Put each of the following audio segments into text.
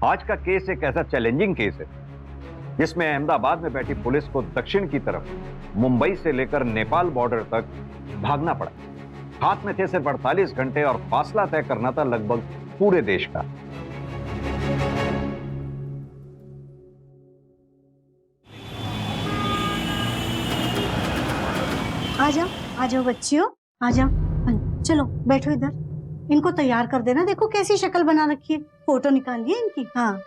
आज का केस एक ऐसा चैलेंजिंग केस है जिसमें अहमदाबाद में बैठी पुलिस को दक्षिण की तरफ मुंबई से लेकर नेपाल बॉर्डर तक भागना पड़ा। हाथ में थे सिर्फ 48 घंटे और फासला तय करना था लगभग पूरे देश का। आ जाओ बच्चियों, आ जाओ। चलो बैठो इधर। इनको तैयार कर देना। देखो कैसी शक्ल बना रखी है, फोटो निकालिए इनकी। हाँ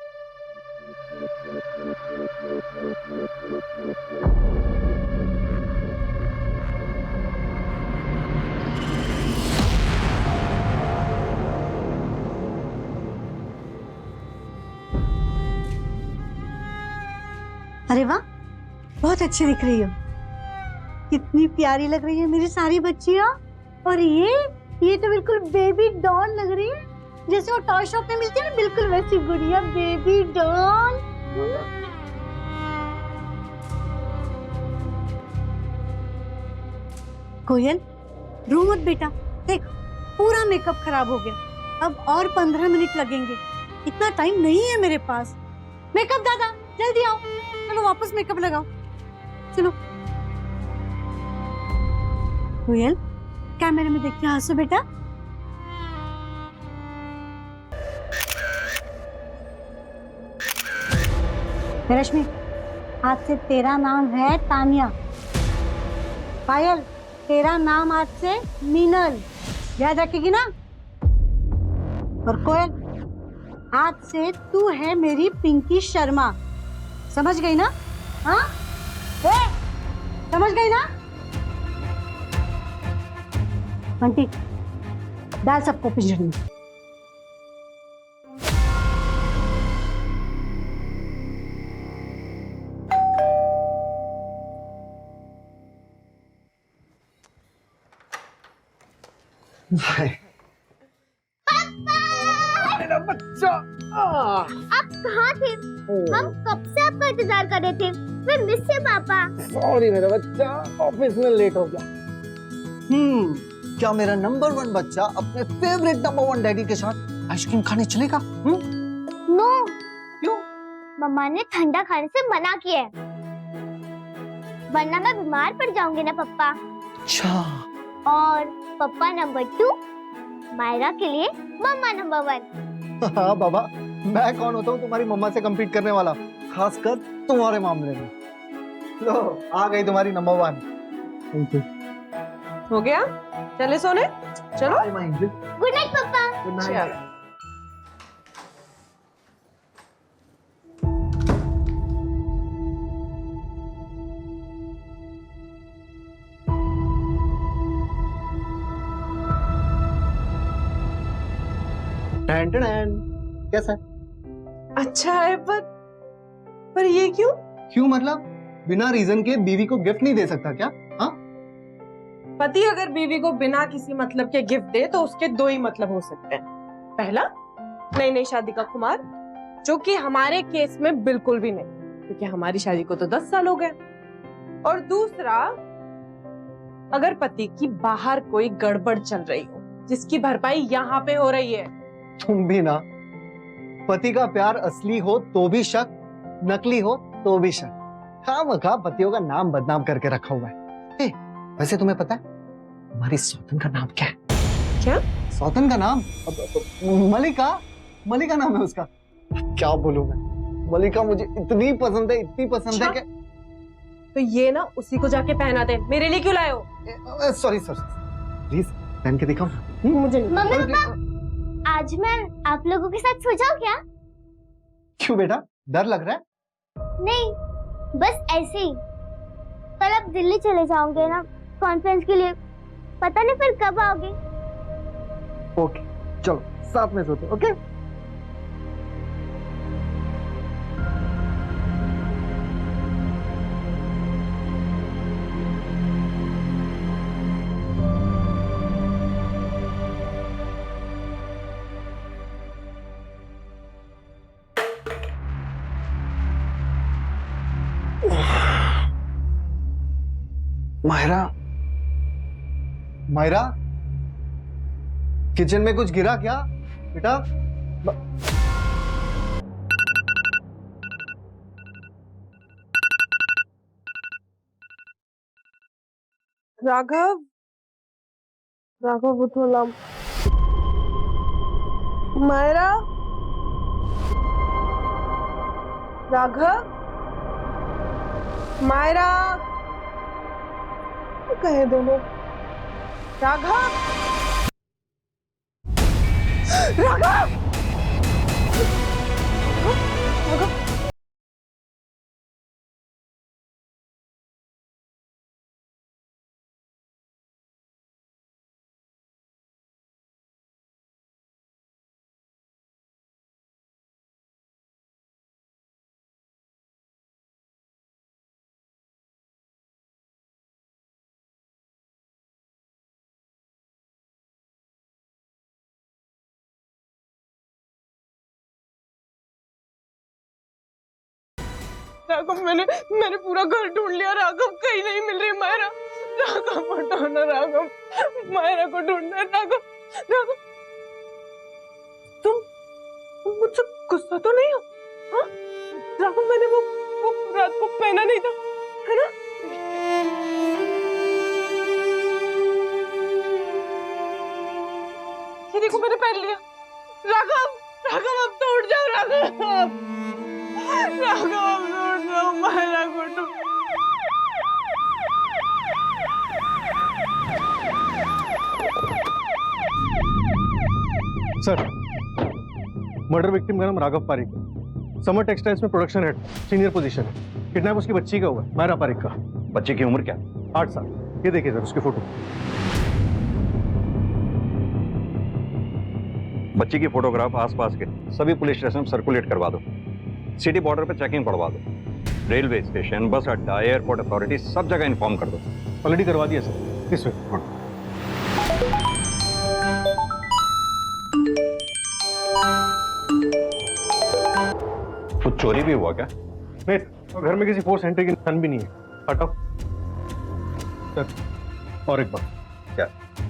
अरे वाह, बहुत अच्छी दिख रही हो। कितनी प्यारी लग रही है मेरी सारी बच्चियां। और ये तो बिल्कुल बेबी डॉल लग रही है, जैसे वो टॉय शॉप में मिलती है ना, बिल्कुल वैसी गुड़िया बेबी डॉल। कोयल रो मत बेटा, देख पूरा मेकअप खराब हो गया। अब और 15 मिनट लगेंगे, इतना टाइम नहीं है मेरे पास। मेकअप दादा जल्दी आओ, चलो वापस मेकअप लगाओ। चलो कोयल कैमरे में देख के हंसो बेटा। रश्मि, आज से तेरा नाम है तानिया। पायल, तेरा नाम आज से मीनल, याद रखेगी ना। और कोयल, आज से तू है मेरी पिंकी शर्मा, समझ गई ना। हाँ समझ गई ना। बंटी डाल सबको पिंजरे में। मेरा बच्चा, आप कहाँ थे? हम कब से आपका इंतजार कर रहे थे। वे मिस से पापा। सॉरी मेरा बच्चा, ऑफिस में लेट हो गया। क्या मेरा नंबर 1 बच्चा अपने फेवरेट नंबर 1 डैडी के साथ आइसक्रीम खाने चलेगा? नो। क्यों? मम्मा ने ठंडा खाने से मना किया है, वरना मैं बीमार पड़ जाऊंगी ना पापा। अच्छा। और पापा नंबर 2, मायरा के लिए मम्मा नंबर 1। हाँ बाबा, मैं कौन होता हूँ तुम्हारी मम्मा से कम्पीट करने वाला, खासकर तुम्हारे मामले में। लो आ गई तुम्हारी नंबर 1। Thank you. हो गया, चले सोने। चलो गुड नाइट पापा। Good night. कैसा है? अच्छा है, पर ये क्यों? क्यों मतलब? बिना रीजन के बीवी को गिफ्ट नहीं दे सकता क्या? हाँ, पति अगर बीवी को बिना किसी मतलब के गिफ्ट दे तो उसके 2 ही मतलब हो सकते हैं। पहला, नई नई शादी का खुमार, जो कि हमारे केस में बिल्कुल भी नहीं, क्योंकि हमारी शादी को तो 10 साल हो गए। और दूसरा, अगर पति की बाहर कोई गड़बड़ चल रही हो जिसकी भरपाई यहाँ पे हो रही है। तुम भी ना, पति का प्यार असली हो तो भी शक, नकली हो तो भी शक। खामखा पतियों का नाम बदनाम करके रखा हुआ है। वैसे तुम्हें पता है हमारी सौतन का नाम क्या है? क्या? सौतन का नाम मलिका। मलिका नाम है उसका। क्या बोलूं मैं, मलिका मुझे इतनी पसंद है, इतनी पसंद है कि तो ये ना उसी को जाके पहना दे। मेरे लिए क्यों लाए हो? सॉरी प्लीज पहन के दिखाओ। मुझे नहीं। मम्मी पापा, आज मैं आप लोगों के साथ सो जाऊं क्या? क्यों बेटा, डर लग रहा है? नहीं, बस ऐसे ही। कल आप दिल्ली चले जाओगे ना कॉन्फ्रेंस के लिए, पता नहीं फिर कब आओगे। ओके चलो साथ में सोते। ओके मायरा, मायरा, किचन में कुछ गिरा क्या बेटा? राघव, राघव उठो ना। मायरा, राघव, मायरा, कहे दोनों। राघव, राघव, राघव। राघव, मैंने पूरा घर ढूंढ लिया राघव, कहीं नहीं मिल रही मायरा। राघव हटाना, राघव मायरा को ढूंढना है। राघव, राघव, तुम मुझसे गुस्सा तो नहीं हो? हाँ राघव, मैंने वो रात को पहना नहीं था, है ना? ये देखो मैंने पहन लिया। राघव, राघव अब तो उठ जाओ। राघव, राघव अब तो उठ जाओ, मायरा को ढूंढ। सर, मर्डर विक्टिम का नाम राघव पारिक, समर टेक्सटाइल्स में प्रोडक्शन हेड, सीनियर पोजीशन है। किडनैप उसकी बच्ची का हुआ है, मायरा पारिक का। बच्चे की उम्र क्या? 8 साल। ये देखिए सर उसकी फोटो। बच्ची की फोटोग्राफ आसपास के सभी पुलिस स्टेशन में सर्कुलेट करवा दो। सिटी बॉर्डर पे चेकिंग पड़वा दो। रेलवे स्टेशन, बस अड्डा, एयरपोर्ट अथॉरिटी सब जगह इन्फॉर्म कर दो। ऑलरेडी करवा दिया सर। इस वे कुछ चोरी भी हुआ क्या? नहीं, घर में किसी फोर्स एंट्री की निशान भी नहीं है। हटाओ सर। और एक बात, क्या?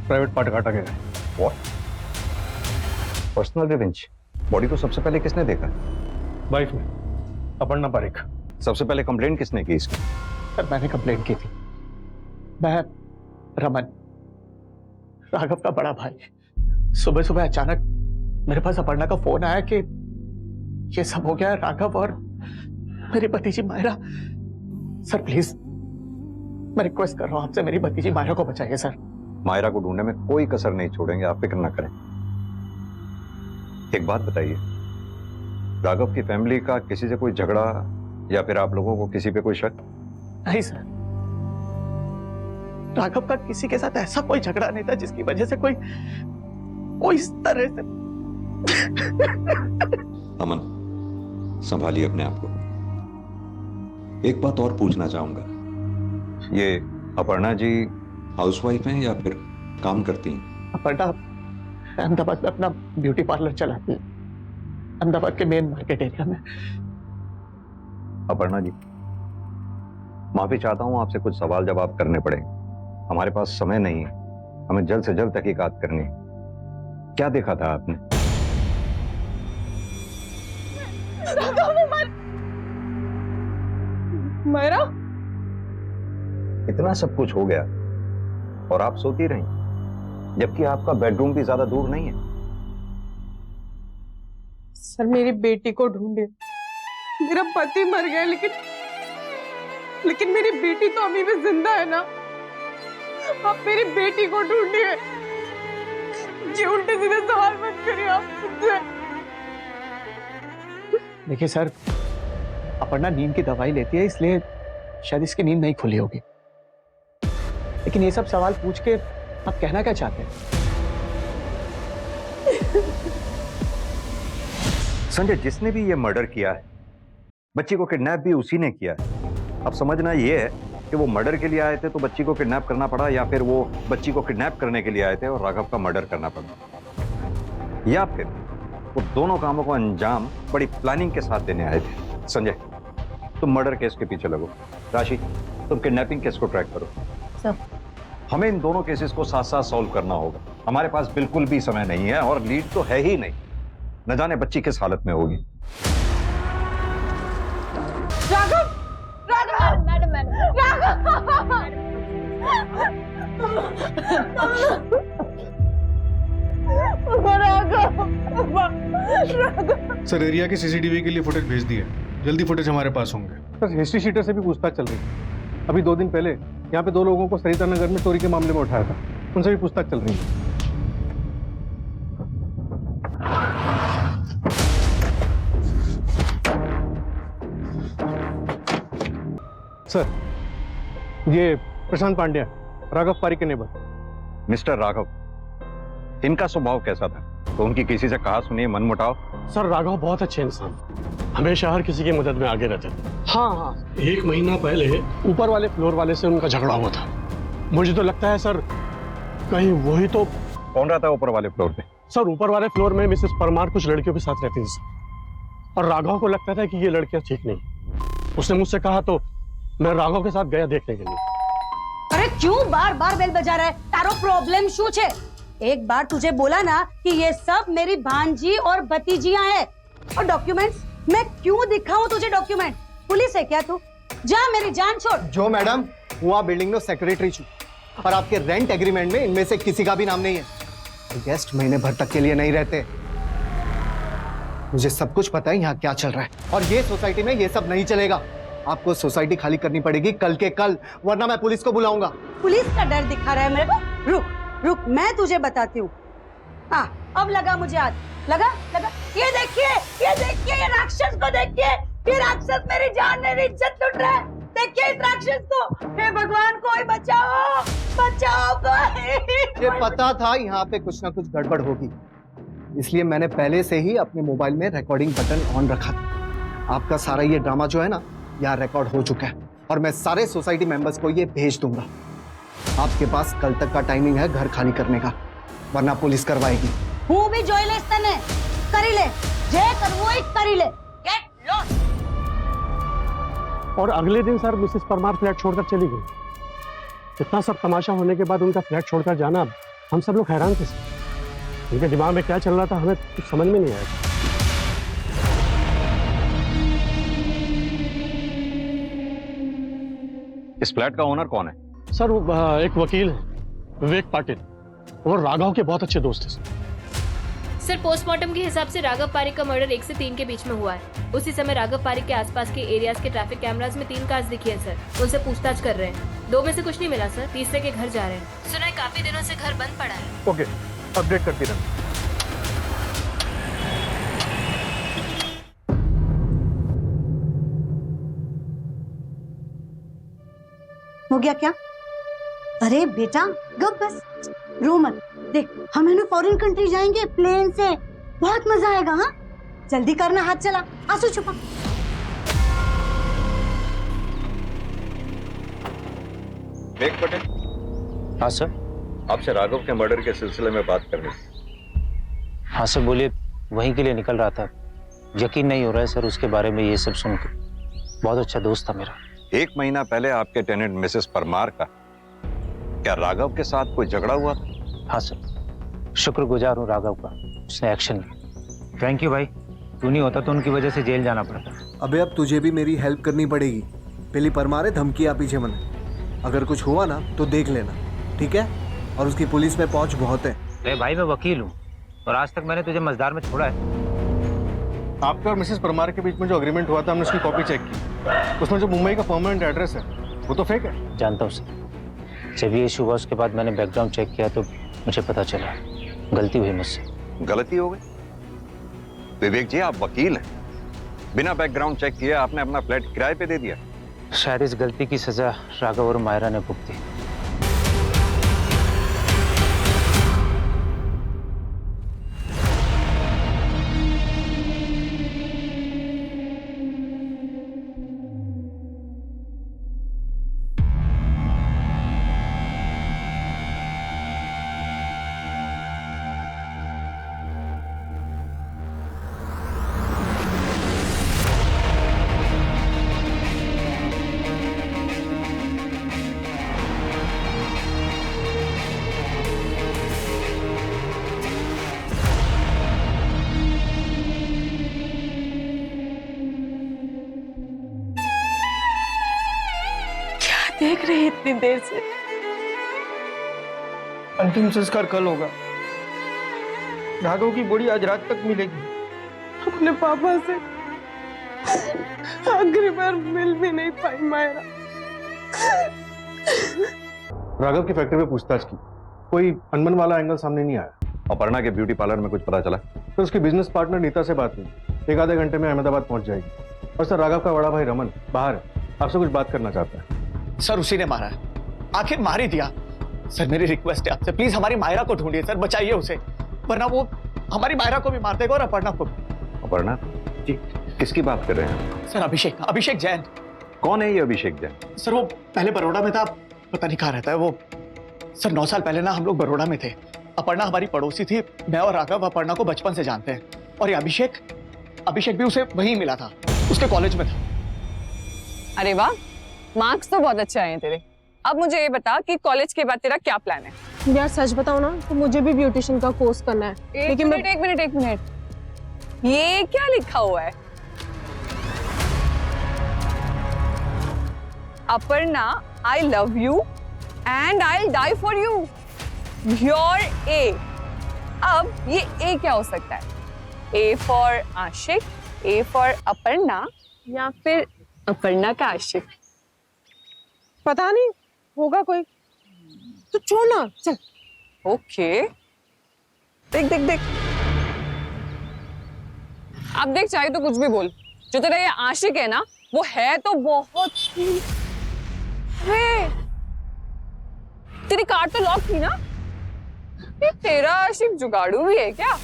प्राइवेट पार्ट काटा गया है। व्हाट? Personal revenge? बॉडी को सबसे पहले किसने देखा? वाइफ ने, अपर्णा पारिक। सबसे पहले कंप्लेंट किसने की इसकी? सर मैंने कंप्लेंट की थी। मैं रमन, राघव का बड़ा भाई। सुबह सुबह अचानक मेरे पास अपर्णा का फोन आया कि ये सब हो गया। राघव और मेरी भतीजी मायरा। सर प्लीज, मैं रिक्वेस्ट कर रहा हूं आपसे, मेरी भतीजी मायरा को बचाइए सर। मायरा को ढूंढने में कोई कसर नहीं छोड़ेंगे, आप फिक्र ना करें। एक बात बताइए, राघव की फैमिली का किसी से कोई झगड़ा या फिर आप लोगों को किसी पे कोई शक? नहीं सर, राघव का किसी के साथ ऐसा कोई झगड़ा नहीं था जिसकी वजह से कोई इस तरह से। अमन, संभालिए अपने आप को। एक बात और पूछना चाहूंगा, ये अपर्णा जी हाउसवाइफ हैं या फिर काम करती हैं? अपर्णा अहमदाबाद में अपना ब्यूटी पार्लर चलाती है, अहमदाबाद के मेन मार्केट एरिया में। अपर्णा जी, माफी चाहता हूं, आपसे कुछ सवाल जवाब करने पड़े। हमारे पास समय नहीं है, हमें जल्द से जल्द तहकीकात करनी है। क्या देखा था आपने? मायरा, इतना सब कुछ हो गया और आप सोती रही, जबकि आपका बेडरूम भी ज्यादा दूर नहीं है। सर मेरी बेटी को ढूंढे। मेरा पति मर गया, लेकिन मेरी बेटी तो अभी भी जिंदा है ना। आप मेरी बेटी को ढूंढिए। ये उल्टे सीधे सवाल मत करिए आप मुझसे। देखिए सर, अपर्णा नींद की दवाई लेती है, इसलिए शायद इसकी नींद नहीं खुली होगी। लेकिन ये सब सवाल पूछ के आप कहना क्या चाहते हैं? संजय, जिसने भी ये मर्डर किया है, बच्ची को किडनैप भी उसी ने किया है। अब समझना ये है कि वो मर्डर के लिए आए थे तो बच्ची को किडनैप करना पड़ा, या फिर वो बच्ची को किडनैप करने के लिए आए थे और राघव का मर्डर करना पड़ा, या फिर वो दोनों कामों को अंजाम बड़ी प्लानिंग के साथ देने आए थे। संजय, तुम मर्डर केस के पीछे लगो। राशि, तुम किडनैपिंग केस को ट्रैक करो। सर, हमें इन दोनों केसेस को साथ साथ सॉल्व करना होगा। हमारे पास बिल्कुल भी समय नहीं है और लीड तो है ही नहीं। न जाने बच्ची किस हालत में होगी। Raghav, Raghav, madam, Raghav, sir area की सीसीटीवी के लिए फुटेज भेज दिए, जल्दी फुटेज हमारे पास होंगे। सर हिस्ट्री शीटर से भी पूछताछ चल रही है। अभी 2 दिन पहले यहाँ पे 2 लोगों को सरिता नगर में चोरी के मामले में उठाया था, उनसे भी पूछताछ चल रही है। सर ये प्रशांत पांड्या, राघव पारिक के नेबर। मिस्टर राघव, इनका स्वभाव कैसा था? तो उनकी किसी से कहा सुनिए मनमुटाव? सर राघव बहुत अच्छे इंसान, हमेशा हर किसी की मदद में आगे रहते थे। हाँ, 1 महीना पहले ऊपर वाले फ्लोर वाले से उनका झगड़ा हुआ था। मुझे तो लगता है सर कहीं वही तो। कौन रहता है ऊपर वाले फ्लोर पे? सर ऊपर वाले फ्लोर में मिसेस परमार कुछ लड़कियों के साथ रहती थी सर, और राघव को लगता था कि ये लड़कियां ठीक नहीं। उसने मुझसे कहा तो मैं राघव के साथ गया देखने के लिए। अरे क्यों बार बार बेल बजा रहा है? तारो प्रॉब्लम शू छे? एक बार तुझे बोला ना कि ये सब मेरी भांजी और भतीजियां हैं। और डॉक्यूमेंट्स मैं क्यों दिखाऊं तुझे डॉक्यूमेंट? पुलिस है क्या तू? जा मेरी जान छोड़। जो मैडम हुआ बिल्डिंग में सेक्रेटरी छू और आपके रेंट एग्रीमेंट में इनमें से किसी का भी नाम नहीं है। गेस्ट महीने भर तक के लिए नहीं रहते। मुझे सब कुछ पता है यहाँ क्या चल रहा है, और ये सोसाइटी में ये सब नहीं चलेगा। आपको सोसाइटी खाली करनी पड़ेगी कल के कल, वरना मैं पुलिस को बुलाऊंगा। पुलिस का डर दिखा रहा है मेरे को? रुक रुक, मैं तुझे बताती हूँ। हाँ अब लगा मुझे हाथ, लगा लगा। ये देखिए ये राक्षस को देखिए। ये राक्षस मेरी जान मेरी इज्जत लूट रहा है। देखिए इस राक्षस को। हे भगवान कोई बचाओ, बचाओ कोई। ये पता था यहाँ पे कुछ ना कुछ गड़बड़ होगी, इसलिए मैंने पहले से ही अपने मोबाइल में रिकॉर्डिंग बटन ऑन रखा था। आपका सारा ये ड्रामा जो है ना यहाँ रिकॉर्ड हो चुका है, और मैं सारे सोसाइटी मेंबर्स को ये भेज दूंगा। आपके पास कल तक का टाइमिंग है घर खाली करने का, वरना पुलिस करवाएगी। હું બી જોઈ લઈશ તને। કરી ले, જે કરવું હોય કરી ले। Get lost. और अगले दिन सर मिसेस परमार फ्लैट छोड़कर चली गई। इतना सब तमाशा होने के बाद उनका फ्लैट छोड़कर जाना, हम सब लोग हैरान थे सर। उनके दिमाग में क्या चल रहा था हमें कुछ समझ में नहीं आया। इस फ्लैट का ओनर कौन है? सर वो एक वकील है, विवेक पाटिल। वो राघव के बहुत अच्छे दोस्त हैं सर। पोस्टमार्टम के हिसाब से राघव पारिक का मर्डर 1 से 3 के बीच में हुआ है। उसी समय राघव पारिक के आसपास के एरियाज के ट्रैफिक कैमरास में 3 कार्स दिखी है सर। उनसे पूछताछ कर रहे हैं। 2 में से कुछ नहीं मिला सर, तीसरे के घर जा रहे हैं। सुना है काफी दिनों से घर बंद पड़ा है। ओके, अपडेट करती रहना। हो गया क्या? अरे बेटा गप बस, रो मत। देख हम है ना फॉरेन कंट्री जाएंगे प्लेन से, बहुत मजा आएगा। हाँ जल्दी करना, हाथ चला, आंसू छुपा। विवेक पटेल। हाँ सर। आपसे राघव के मर्डर के सिलसिले में बात करनी थी। हाँ सर बोलिए। वहीं के लिए निकल रहा था। यकीन नहीं हो रहा है सर उसके बारे में ये सब सुनकर। बहुत अच्छा दोस्त था मेरा। 1 महीना पहले आपके टेनेंट मिसेस परमार का क्या राघव के साथ कोई झगड़ा हुआ था? हाँ सर, शुक्रगुजार हूँ राघव का, उसने एक्शन लिया। थैंक यू भाई, तू नहीं होता तो उनकी वजह से जेल जाना पड़ता। अबे अब तुझे भी मेरी हेल्प करनी पड़ेगी। पहली परमार है, धमकी आ पीछे मन। अगर कुछ हुआ ना तो देख लेना, ठीक है? और उसकी पुलिस में पहुंच बहुत है। अरे भाई मैं वकील हूँ और आज तक मैंने तुझे मजदार में छोड़ा है। आपके और मिसेस परमार के बीच में जो एग्रीमेंट हुआ था हमने उसकी कॉपी चेक की। उसमें जो मुंबई का परमानेंट एड्रेस है वो तो फेक है। जानता हूँ सर, जब ये इशू हुआ उसके बाद मैंने बैकग्राउंड चेक किया तो मुझे पता चला गलती हुई मुझसे। गलती हो गई? विवेक जी आप वकील हैं, बिना बैकग्राउंड चेक किए आपने अपना फ्लैट किराए पे दे दिया। शायद इस गलती की सजा राघव और मायरा ने भुगती। देख रही इतनी देर से? अंतिम संस्कार कल होगा। राघव की बॉडी आज रात तक मिलेगी। अपने पापा से आखिरी बार मिल भी नहीं पाई मायरा। राघव की फैक्ट्री में पूछताछ की, कोई अनबन वाला एंगल सामने नहीं आया। अपर्णा के ब्यूटी पार्लर में कुछ पता चला? तो उसकी बिजनेस पार्टनर नीता से बात हुई, एक आधे घंटे में अहमदाबाद पहुंच जाएगी। और सर, राघव का बड़ा भाई रमन बाहर है, आपसे कुछ बात करना चाहता है। सर उसी ने मारा है, आखिर मार ही दिया। सर मेरी रिक्वेस्ट है आपसे, प्लीज हमारी मायरा को ढूंढिए सर, बचाइए उसे, वरना वो हमारी मायरा को भी मार देगा और अपर्णा को भी। अपर्णा जी, किसकी बात कर रहे हैं? सर अभिषेक जैन। कौन है ये अभिषेक जैन? सर वो पहले बड़ौदा में था, पता नहीं कहाँ रहता है वो। सर 9 साल पहले ना हम लोग बड़ौदा में थे। अपर्णा हमारी पड़ोसी थी। मैं और राघव अपर्णा को बचपन से जानते हैं। और ये अभिषेक भी उसे वहीं मिला था, उसके कॉलेज में था। अरे वाह, मार्क्स तो बहुत अच्छे आए हैं तेरे। अब मुझे ये बता कि कॉलेज के बाद तेरा क्या प्लान है? यार सच बताओ ना, तो मुझे भी ब्यूटिशियन का कोर्स करना है। एक मिनट, ये क्या लिखा हुआ है? Aparna, I love you and I die for you. Your A. अब ये ए क्या हो सकता है? ए फॉर आशिक, ए फॉर अपर्णा, या फिर अपर्णा का आशिक? पता नहीं, होगा कोई। तो छोड़ ना, चल। ओके, देख अब देख, चाहे तो कुछ भी बोल, जो तेरा ये आशिक है ना, वो है तो बहुत ही तेरी कार तो लॉक थी ना? ये तेरा आशिक जुगाड़ू भी है क्या?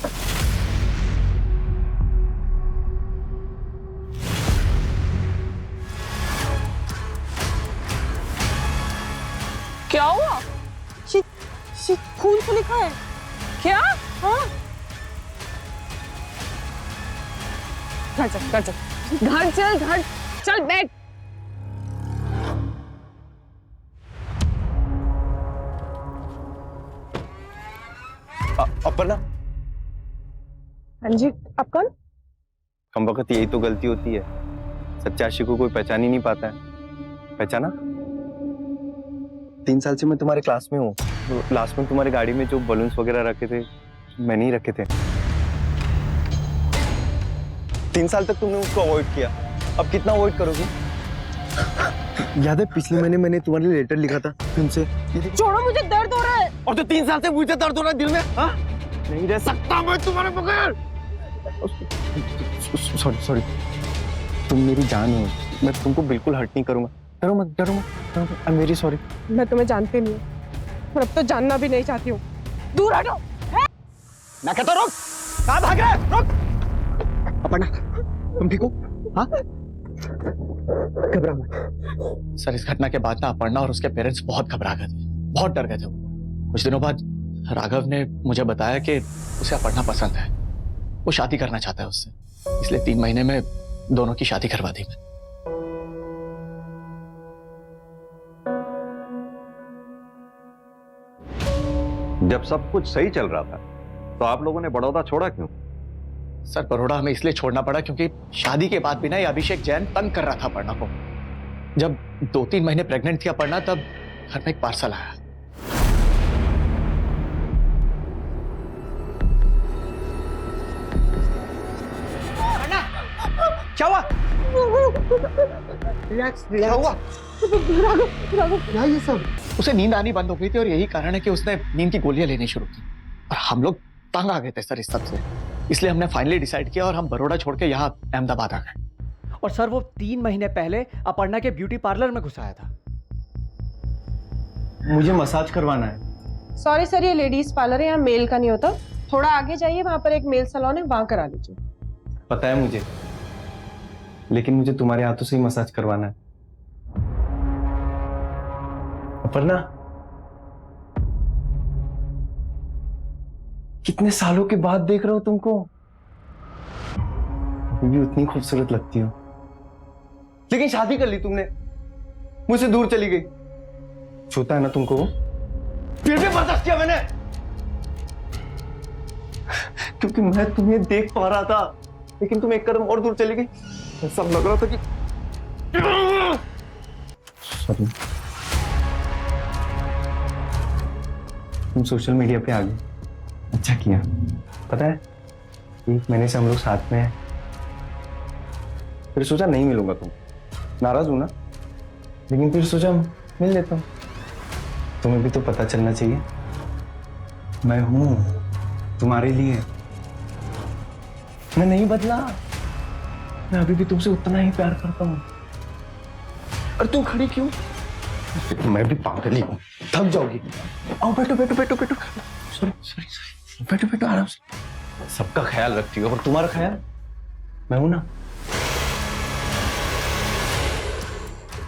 क्या हुआ? खून से लिखा है क्या? हाँ। घर चल बैठ। अपर्णा, हाँ जी, आप कौन? कम वक्त यही तो गलती होती है, सच्चा आशिक को कोई पहचान ही नहीं पाता है। पहचाना? 3 साल से मैं तुम्हारे क्लास में हूँ। तो लास्ट में तुम्हारी गाड़ी में जो बलून्स वगैरह रखे थे, मैंने ही रखे थे। 3 साल तक तुमने उसको अवॉइड किया, अब कितना अवॉइड करोगे? याद है पिछले महीने मैंने तुम्हारे लिए लेटर लिखा था तुमसे? छोड़ो, मुझे दर्द हो रहा है। और तो 3 साल से मुझे दर्द हो रहा है दिल में। हाँ? नहीं रह सकता मैं तुम्हारे बगैर। सॉरी, तुम मेरी जान हो, मैं तुमको बिल्कुल हर्ट नहीं करूंगा। डरो मत। I am very sorry. मैं तुम्हें जानती नहीं हूँ और अब तो जानना भी नहीं चाहती हूँ। दूर हटो। मैं कहता रुक, कहाँ भाग रहा है? रुक। अपर्णा, तुम ठीक हो? हाँ, घबरा मत। सर इस घटना के बाद ना अपर्णा और उसके पेरेंट्स बहुत घबरा गए थे, बहुत डर गए थे वो। कुछ दिनों बाद राघव ने मुझे बताया कि उसे अपर्णा पसंद है, वो शादी करना चाहता है उससे, इसलिए 3 महीने में दोनों की शादी करवा दी मैं। जब सब कुछ सही चल रहा था तो आप लोगों ने बड़ौदा छोड़ा क्यों? सर बड़ौदा हमें इसलिए छोड़ना पड़ा क्योंकि शादी के बाद भी ना ये अभिषेक जैन तंग कर रहा था अपर्णा को। जब 2-3 महीने प्रेग्नेंट थी अपर्णा, तब घर में एक पार्सल आया। क्या हुआ? रिलैक्स, क्या हुआ? क्या ये सब? उसे नींद आनी बंद हो गई थी और यही कारण है कि उसने नींद की गोलियां लेनी शुरू की। और हम लोग तंग आ गए थे सर इस सब से, इसलिए हमने फाइनली डिसाइड किया और हम बड़ौदा छोड़ के यहाँ अहमदाबाद आ गए। और सर वो 3 महीने पहले अपर्णा के ब्यूटी पार्लर में घुसाया था। मुझे मसाज करवाना है। सॉरी सर, ये लेडीज पार्लर है, यहाँ मेल का नहीं होता। थोड़ा आगे जाइए, वहां पर एक मेल सैलून है, वहां करा लीजिए। पता है मुझे, लेकिन मुझे तुम्हारे हाथों से ही मसाज करवाना है। अपर्णा, कितने सालों के बाद देख रहा हूं तुमको, अभी भी उतनी खूबसूरत लगती हो। लेकिन शादी कर ली तुमने, मुझसे दूर चली गई। छूता है ना तुमको, फिर भी बर्दाश्त किया मैंने, क्योंकि मैं तुम्हें देख पा रहा था, लेकिन तुम एक कदम और दूर चली गई। ऐसा लग रहा था कि सॉरी। तुम सोशल मीडिया पे आ गए, अच्छा किया। पता है 1 महीने से हम लोग साथ में हैं, फिर सोचा नहीं मिलूंगा, तुम नाराज हूं ना, लेकिन फिर सोचा मिल लेता हूं। तुम्हें भी तो पता चलना चाहिए मैं हूं तुम्हारे लिए। मैं नहीं बदला, मैं अभी भी तुमसे उतना ही प्यार करता हूं। और तुम खड़ी क्यों? मैं भी पागल ही हूं, थक जाओगी। आओ बैठो बैठो बैठो बैठो। सॉरी सॉरी सॉरी, बैठो बैठो आराम से। सबका ख्याल रखती हो, और तुम्हारा ख्याल मैं हूं ना।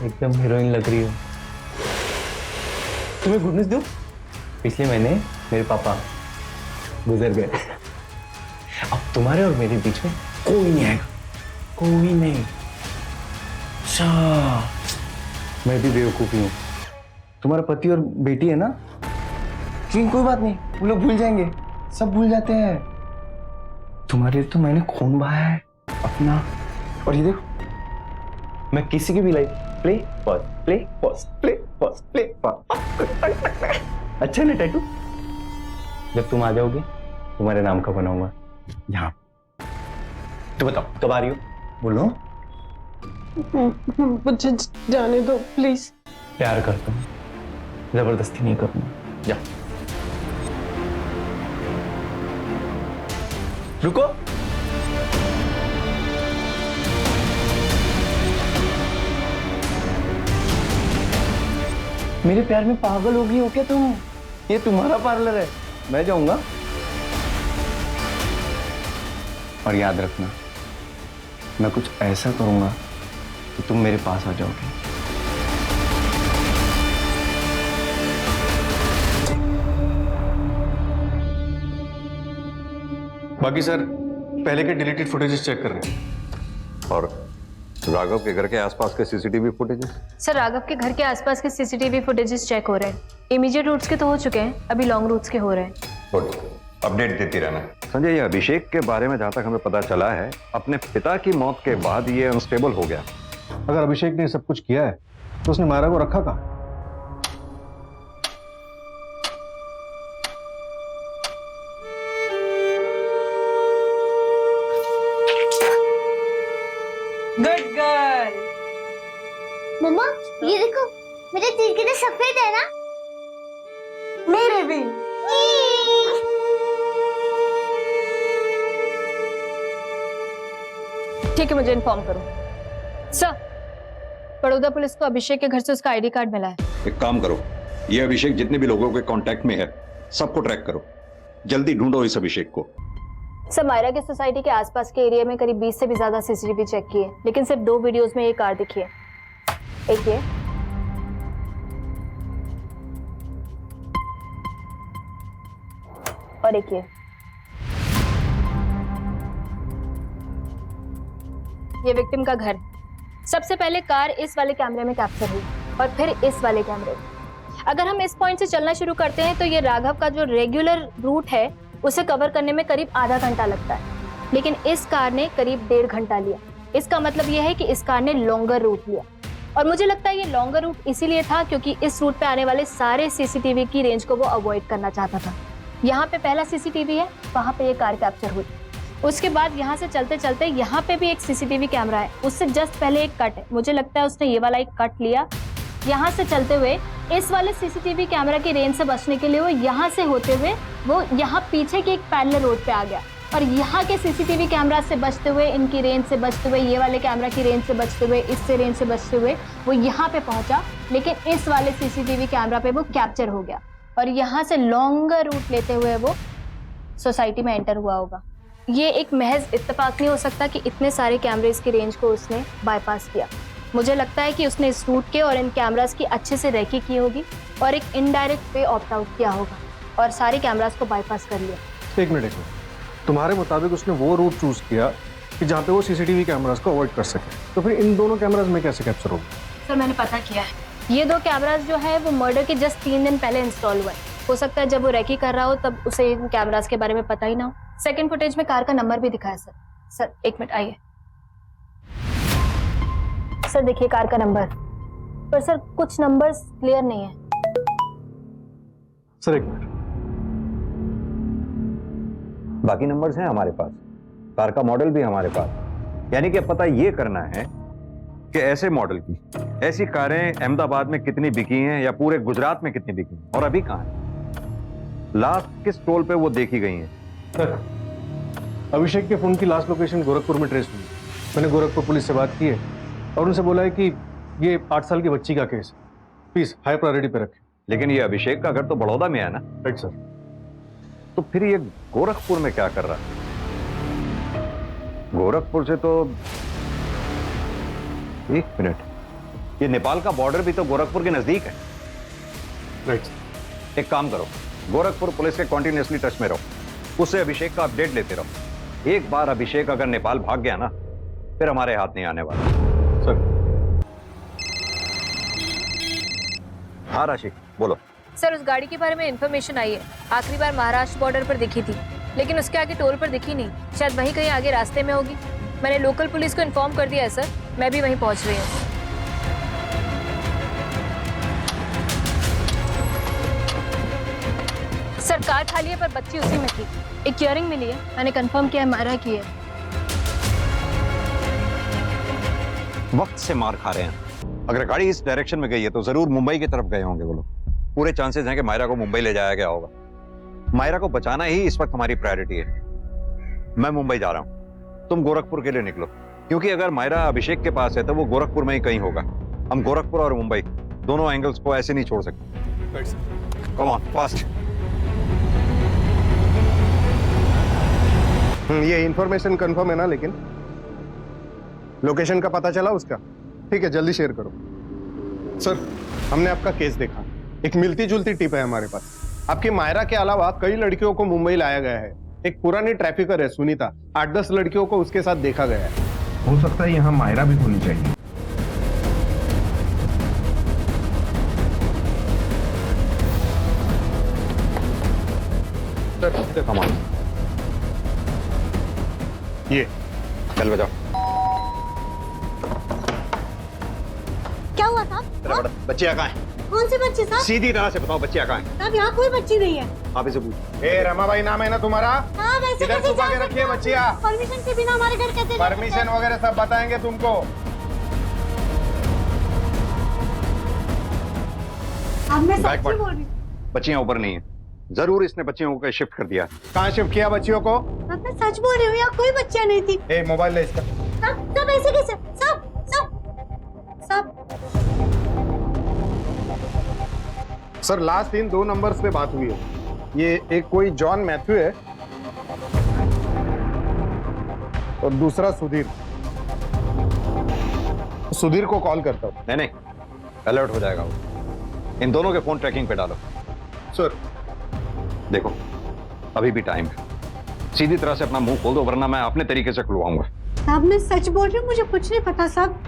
एकदम हीरोइन लग रही हो। तुम्हें गुड न्यूज़ दूं? पिछले महीने मेरे पापा गुजर गए। अब तुम्हारे और मेरे बीच में कोई नहीं आएगा, कोई नहीं। अच्छा, मैं भी बेवकूफी हूँ। तुम्हारा पति और बेटी है ना, लेकिन कोई बात नहीं, वो लोग भूल जाएंगे, सब भूल जाते हैं। तुम्हारे लिए तो मैंने खून बहाया है अपना। और ये देखो, मैं किसी की भी life play pause play pause play pause play pause. अच्छा ना टैटू? जब तुम आ जाओगे तुम्हारे नाम का बनाऊंगा यहाँ। तो बताओ कब आ रही हो? बोलो। मुझे जाने दो प्लीज। प्यार करता हूँ, जबरदस्ती नहीं करूंगा। जा। रुको। मेरे प्यार में पागल होगी हो क्या तुम? ये तुम्हारा पार्लर है, मैं जाऊंगा। और याद रखना, मैं कुछ ऐसा करूंगा कि तुम मेरे पास आ जाओगे। बाकी सर पहले के डिलीटेड फुटेजेस चेक कर रहे हैं। और राघव के घर के आसपास के सीसीटीवी फुटेजेस? सर राघव के घर के आसपास के सीसीटीवी फुटेजेस चेक हो रहे हैं। इमीडिएट रूट्स के तो हो चुके हैं, अभी लॉन्ग रूट्स के हो रहे हैं। गुड, अपडेट देती रहना। संजय, ये अभिषेक के बारे में जहां तक हमें पता चला है, अपने पिता की मौत के बाद ये अनस्टेबल हो गया। अगर अभिषेक ने सब कुछ किया है तो उसने मायरा को रखा कहाँ? Good girl. मम्मा ये देखो, मेरे तीर कितने सफेद है ना। मेरे भी। ठीक है, मुझे इन्फॉर्म करो। सर, बड़ौदा पुलिस को अभिषेक के घर से उसका आईडी कार्ड मिला है। एक काम करो, ये अभिषेक जितने भी लोगों के कांटेक्ट में है सबको ट्रैक करो, जल्दी ढूंढो इस अभिषेक को। सर, मायरा के सोसाइटी के आसपास के एरिया में करीब 20 से भी ज्यादा सीसीटीवी चेक किए, लेकिन सिर्फ 2 वीडियोस में ये कार दिखी है। एक ये और एक ये विक्टिम का घर। सबसे पहले कार इस वाले कैमरे में कैप्चर हुई और फिर इस वाले कैमरे में। अगर हम इस पॉइंट से चलना शुरू करते हैं तो ये राघव का जो रेगुलर रूट है उसे कवर करने में करीब आधा घंटा लगता है, लेकिन इस कार ने करीब 1.5 घंटा लिया। इसका मतलब यह है कि इस कार ने लॉन्गर रूट लिया, और मुझे लगता है ये लॉन्गर रूट इसीलिए था क्योंकि इस रूट पे आने वाले सारे सीसीटीवी की रेंज को वो अवॉइड करना चाहता था। यहाँ पे पहला सीसीटीवी है, वहां पे ये कार कैप्चर हुई। उसके बाद यहाँ से चलते चलते यहाँ पे भी एक सीसीटीवी कैमरा है, उससे जस्ट पहले एक कट है। मुझे लगता है उसने ये वाला एक कट लिया। यहाँ से चलते हुए इस वाले सीसीटीवी कैमरा की रेंज से बचने के लिए वो यहाँ से होते हुए वो यहाँ पीछे की एक पैरेलल रोड पे आ गया, और यहाँ के सीसीटीवी कैमरा से बचते हुए, इनकी रेंज से बचते हुए, ये वाले कैमरा की रेंज से बचते हुए, इससे रेंज से बचते हुए वो यहाँ पे पहुंचा, लेकिन इस वाले सीसीटीवी कैमरा पे वो कैप्चर हो गया, और यहाँ से लॉन्गर रूट लेते हुए वो सोसाइटी में एंटर हुआ होगा। ये एक महज इत्तेफाक नहीं हो सकता कि इतने सारे कैमरेज की रेंज को उसने बाईपास किया। मुझे लगता है कि उसने इस रूट के और इन कैमरास की अच्छे से रेकी की होगी और एक इनडायरेक्ट वे ऑप्ट आउट किया होगा और सारे कैमरास को बाईपास कर लिया। एक मिनट, तुम्हारे मुताबिक उसने वो रूट चूज किया कि जहाँ पे वो सीसीटीवी कैमरास को अवॉइड कर सके, तो फिर इन दोनों कैमरास में कैसे कैप्चर होगा? सर, मैंने पता किया है, ये 2 कैमरास जो है वो मर्डर के जस्ट 3 दिन पहले इंस्टॉल हुआ है। हो सकता है जब वो रेकी कर रहा हो तब उसे इन कैमरास के बारे में पता ही ना हो। सेकंड फुटेज में कार का नंबर भी दिखा है सर। सर एक मिनट आइए। सर देखिए कार का नंबर, पर सर कुछ नंबर्स क्लियर नहीं है। सर एक मिनट, बाकी नंबर्स हैं हमारे पास, कार का मॉडल भी हमारे पास। यानी कि अब पता ये करना है कि ऐसे मॉडल की ऐसी कारें अहमदाबाद में कितनी बिकी हैं या पूरे गुजरात में कितनी बिकी हैं और अभी कहां हैं, लास्ट किस टोल पे वो देखी गई हैं। सर, अभिषेक के फोन की लास्ट लोकेशन गोरखपुर में ट्रेस हुई। मैंने गोरखपुर पुलिस से बात की है और उनसे बोला है कि ये 8 साल की बच्ची का केस है, प्लीज हाई प्रायोरिटी पे रखें। लेकिन ये अभिषेक का घर तो बड़ौदा में है ना? Right sir. तो फिर ये गोरखपुर में क्या कर रहा है? गोरखपुर से तो 1 मिनट, ये नेपाल का बॉर्डर भी तो गोरखपुर के नजदीक है। राइट। एक काम करो, गोरखपुर पुलिस के कॉन्टिन्यूसली टच में रहो, उससे अभिषेक का अपडेट लेते रहो। एक बार अभिषेक अगर नेपाल भाग गया ना, फिर हमारे हाथ नहीं आने वाला। सर। हाँ राशि, बोलो। सर, उस गाड़ी के बारे में इंफॉर्मेशन आई है। आखिरी बार महाराष्ट्र बॉर्डर पर दिखी थी, लेकिन उसके आगे टोल पर दिखी नहीं। शायद वहीं कहीं आगे रास्ते में होगी। मैंने लोकल पुलिस को इन्फॉर्म कर दिया है सर, मैं भी वहीं पहुंच रही हूँ। सर, कार खाली है पर बच्ची उसी में थी। एक इयरिंग मिली है, मैंने कंफर्म किया है मायरा की है। वक्त से मार खा रहे हैं। अगर गाड़ी इस डायरेक्शन में गई है तो जरूर मुंबई की तरफ गए होंगे वो लोग। पूरे चांसेस हैं कि मायरा को मुंबई ले जाया गया होगा। मायरा को बचाना ही इस वक्त हमारी प्रायोरिटी है। मैं मुंबई जा रहा हूं, तुम गोरखपुर के लिए निकलो, क्योंकि अगर मायरा अभिषेक के पास है तो वो गोरखपुर में ही कहीं होगा। हम गोरखपुर और मुंबई दोनों एंगल्स को ऐसे नहीं छोड़ सकते। Come on, fast. ये इंफॉर्मेशन कंफर्म है ना? लेकिन लोकेशन का पता चला उसका? ठीक है, जल्दी शेयर करो। सर, हमने आपका केस देखा, एक मिलती जुलती टिप है हमारे पास। आपकी मायरा के अलावा कई लड़कियों को मुंबई लाया गया है। एक पुरानी ट्रैफिकर है सुनीता, 8-10 लड़कियों को उसके साथ देखा गया है। हो सकता है यहाँ मायरा भी होनी चाहिए। ये चल बजाओ। क्या हुआ साहब? बच्चियां कहाँ हैं? कौन सी बच्ची साहब? सीधी तरह से बताओ, बच्चियां कहाँ हैं? साहब, यहाँ कोई बच्ची नहीं है। आप इसे पूछो। ए रमाबाई नाम है ना तुम्हारा? हाँ, वैसे किधर कैसे छुपा जा के रखी है सकते हैं? बच्चियां? परमिशन के बिना हमारे घर कैसे? परमिशन वगैरह सब बताएंगे तुमको। अब मैं सच Backward. बोल रही हूँ। बच्चियां ऊपर नहीं है, जरूर इसने बच्चियों को शिफ्ट कर दिया। कहाँ शिफ्ट किया बच्चियों को? अब मैं सच बोल रही हूँ, यहाँ कोई बच्चियाँ नहीं थी। ए मोबाइल ले इसका। सब ऐसे कैसे? सब सर, लास्ट इन 2 नंबर्स पे बात हुई है। ये एक कोई जॉन मैथ्यू है और दूसरा सुधीर। सुधीर को कॉल करता हूँ। नहीं, अलर्ट हो जाएगा वो। इन दोनों के फोन ट्रैकिंग पे डालो। सर। देखो, अभी भी टाइम है, सीधी तरह से अपना मुंह खोल दो, वरना मैं अपने तरीके से खुलवाऊंगा। साहब, मैं सच बोल रही हूँ, मुझे कुछ नहीं पता साहब।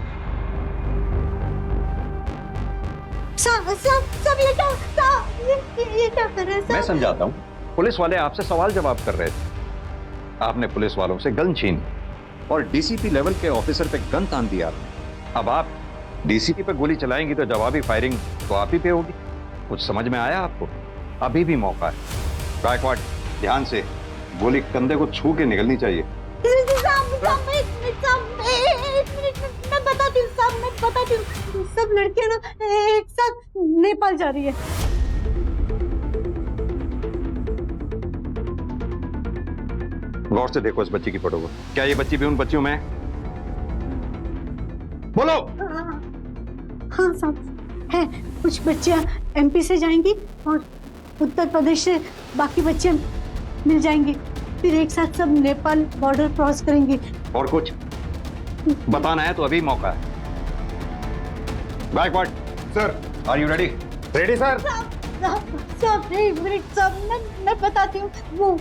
सब ये क्या? ये क्या कर रहे हैं साहब? मैं समझाता हूँ। पुलिस वाले आपसे सवाल जवाब कर रहे थे, आपने पुलिस वालों से गन छीनी और डीसीपी लेवल के ऑफिसर पे गन तान दिया। अब आप डीसीपी पे गोली चलाएंगी तो जवाबी फायरिंग तो आप ही पे होगी। कुछ समझ में आया आपको? अभी भी मौका है। गायकवाड़, ध्यान से, गोली कंधे को छू के निकलनी चाहिए। मैं बताती हूँ। सब लड़कियां ना एक साथ नेपाल जा रही है। गौर से देखो इस बच्ची की फोटो को। क्या ये बच्ची भी उन बच्चियों में है? बोलो। हाँ साहब, है। कुछ बच्चियां एमपी से जाएंगी और उत्तर प्रदेश से बाकी बच्चियां मिल जाएंगी, फिर एक साथ सब नेपाल बॉर्डर क्रॉस करेंगी। और कुछ बताना है तो अभी मौका है। Gaikwad sir, are you ready? Ready sir. सब एक मिनट साहब, मैं बताती हूँ। वो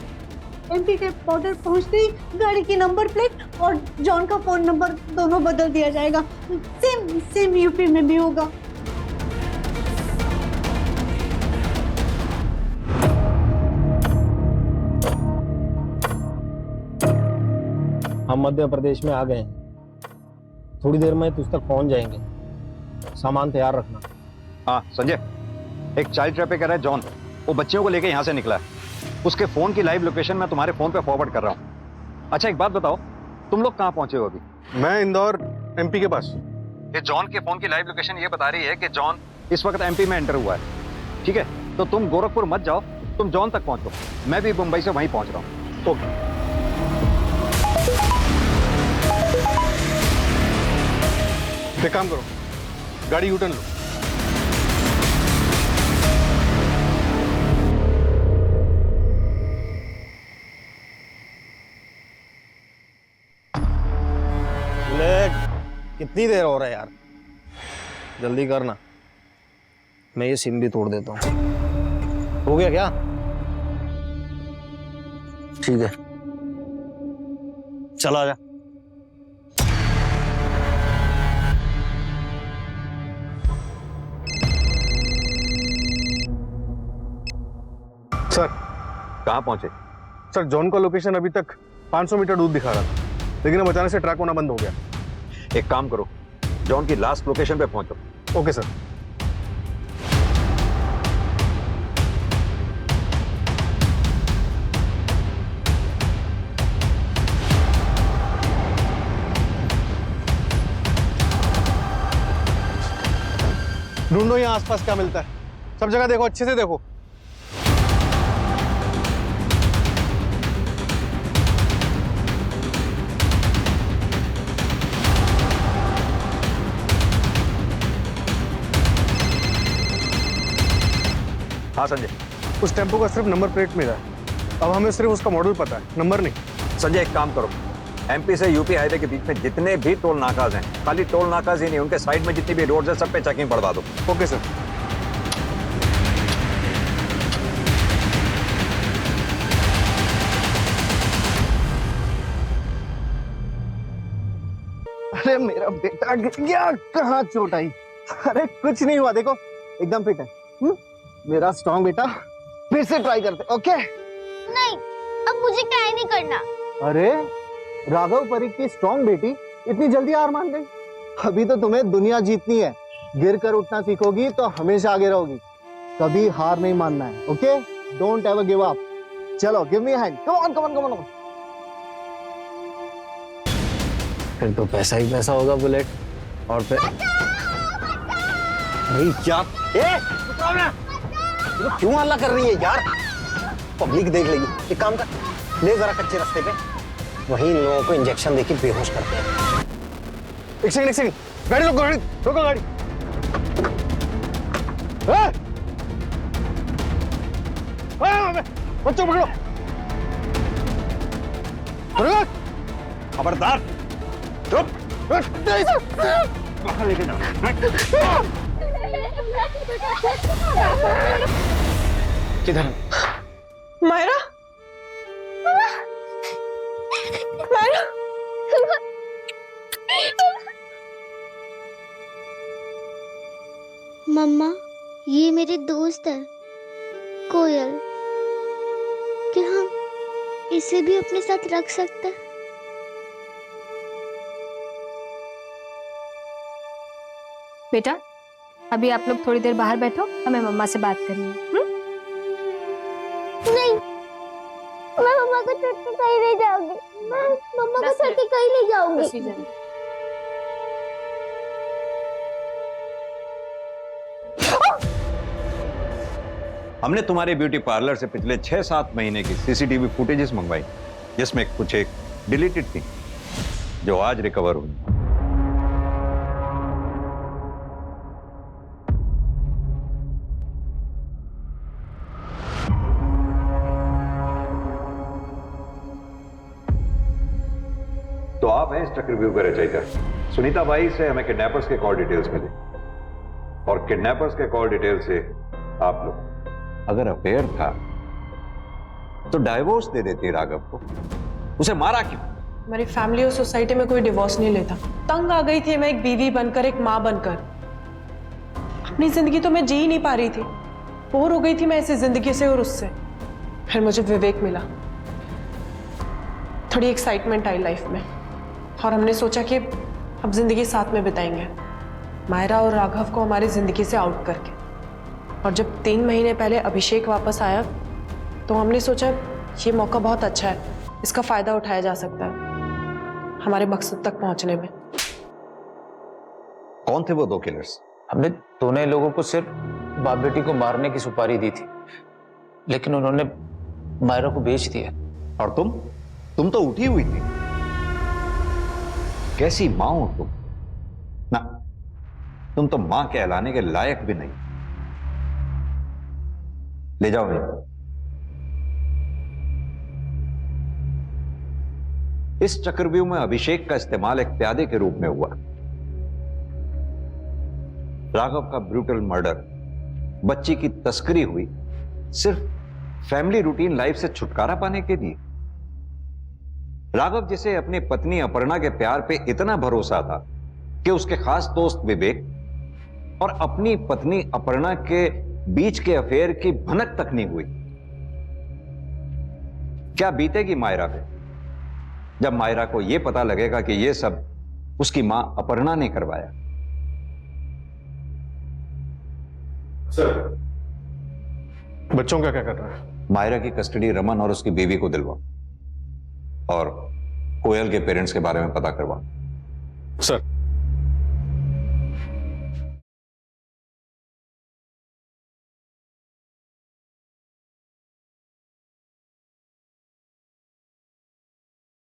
एमपी के बॉर्डर पहुंचते ही गाड़ी की नंबर प्लेट और जॉन का फोन नंबर दोनों बदल दिया जाएगा। सेम यूपी में भी होगा। हम मध्य प्रदेश में आ गए हैं, थोड़ी देर में तुझ तक पहुंच जाएंगे। सामान तैयार रखना। हाँ संजय, एक चाइल्ड ट्रैफिकर है जॉन, वो बच्चियों को लेकर यहाँ से निकला है। उसके फोन की लाइव लोकेशन मैं तुम्हारे फोन पे फॉरवर्ड कर रहा हूँ। अच्छा एक बात बताओ, तुम लोग कहाँ पहुंचे हो अभी? मैं इंदौर MP के पास। ये जॉन के फोन की लाइव लोकेशन ये बता रही है कि जॉन इस वक्त MP में एंटर हुआ है। ठीक है, तो तुम गोरखपुर मत जाओ, तुम जॉन तक पहुंचो, मैं भी मुंबई से वहीं पहुंच रहा हूँ। ओके। एक काम करो, गाड़ी यूटर्न लो। कितनी देर हो रहा है यार, जल्दी करना, मैं ये सिम भी तोड़ देता हूँ। हो गया क्या? ठीक है, चला जा। सर कहाँ पहुंचे? सर जॉन का लोकेशन अभी तक 500 मीटर दूर दिखा रहा था, लेकिन अब अचानक से ट्रैक होना बंद हो गया। एक काम करो, जॉन की लास्ट लोकेशन पे पहुंचो। Okay sir. ढूंढो यहाँ आसपास क्या मिलता है, सब जगह देखो, अच्छे से देखो। हाँ संजय। उस टेम्पो का सिर्फ नंबर प्लेट मिला है, अब हमें सिर्फ उसका मॉडल पता है, नंबर नहीं। संजय एक काम करो, MP से UP हाईवे के बीच में जितने भी टोल नाकाज हैं, खाली टोल नाकाज ही नहीं, उनके साइड में जितनी भी रोड्स हैं सब पे चेकिंग बढ़वा दो। Okay sir. अरे मेरा बेटा गिर गया, कहाँ चोट आई? अरे कुछ नहीं हुआ, देखो एकदम फिट है। मेरा स्ट्रॉन्ग बेटा, फिर से ट्राई करते। ओके नहीं, अब मुझे ट्राई नहीं करना। अरे राघव परीख की स्ट्रॉन्ग बेटी इतनी जल्दी हार मान गई? अभी तो तुम्हें दुनिया जीतनी है, गिर कर उठना सीखोगी तो हमेशा आगे रहोगी, कभी हार नहीं मानना है। Okay, don't ever give up. चलो give me hand, come on come on come on. फिर तो पैसा ही पैसा होगा बुलेट, और फिर नहीं क्या? तो क्यों हल्ला कर रही है यार? पब्लिक देख लेगी। एक काम कर, ले जरा कच्चे रास्ते पे, वहीं लोगों को इंजेक्शन देके बेहोश करते हैं। एक सेकंड, गाड़ी रोको, रोको गाड़ी। बच्चों पकड़ो, खबरदार, चुप। बाहर लेके जाओ। किधर? मायरा, मायरा, मम्मा, ये मेरे दोस्त है कोयल, क्या हम इसे भी अपने साथ रख सकते हैं? बेटा, अभी आप लोग थोड़ी देर बाहर बैठो, हमें मम्मा से बात करनी है। नहीं, मैं मम्मा को छोड़ के कहीं नहीं जाऊंगी। मैं मम्मा को छोड़ के कहीं नहीं जाऊंगी। हमने तुम्हारे ब्यूटी पार्लर से पिछले 6-7 महीने की CCTV फुटेजेस मंगवाई, जिसमें कुछ एक डिलीटेड थी जो आज रिकवर हुई। तो आप हैं इस चक्रव्यूह के रचयिता। सुनीता बाई से हमें किडनैपर्स के कॉल डिटेल्स मिले, और किडनैपर्स के कॉल डिटेल से आप लोग अगर अफेयर था तो डाइवोर्स दे देती राघव को, उसे मारा क्यों? हमारी फैमिली और सोसाइटी में कोई डिवोर्स नहीं लेता। तंग आ गई थी मैं एक बीवी बनकर, एक माँ बनकर। अपनी जिंदगी तो मैं जी ही नहीं पा रही थी, बोर हो गई थी मैं ऐसी जिंदगी से और उससे। फिर मुझे विवेक मिला, थोड़ी एक्साइटमेंट आई लाइफ में, और हमने सोचा कि अब जिंदगी साथ में बिताएंगे, मायरा और राघव को हमारी जिंदगी से आउट करके। और जब 3 महीने पहले अभिषेक वापस आया तो हमने सोचा ये मौका बहुत अच्छा है, इसका फायदा उठाया जा सकता है हमारे मकसद तक पहुंचने में। कौन थे वो दो किलर्स? हमने दोनों लोगों को सिर्फ बाप बेटी को मारने की सुपारी दी थी, लेकिन उन्होंने मायरा को बेच दिया। और तुम तो उठी हुई थी। कैसी मां हो तुम? ना, तुम तो मां कहलाने के लायक भी नहीं। ले जाओ इनको। इस चक्रव्यूह में अभिषेक का इस्तेमाल एक प्यादे के रूप में हुआ। राघव का ब्रूटल मर्डर, बच्ची की तस्करी हुई सिर्फ फैमिली रूटीन लाइफ से छुटकारा पाने के लिए। राघव जिसे अपनी पत्नी अपर्णा के प्यार पे इतना भरोसा था कि उसके खास दोस्त विवेक और अपनी पत्नी अपर्णा के बीच के अफेयर की भनक तक नहीं हुई। क्या बीतेगी मायरा पे जब मायरा को यह पता लगेगा कि यह सब उसकी मां अपर्णा ने करवाया? सर, बच्चों का क्या कर रहा है? मायरा की कस्टडी रमन और उसकी बीवी को दिलवा और कोयल के पेरेंट्स के बारे में पता करवा। सर,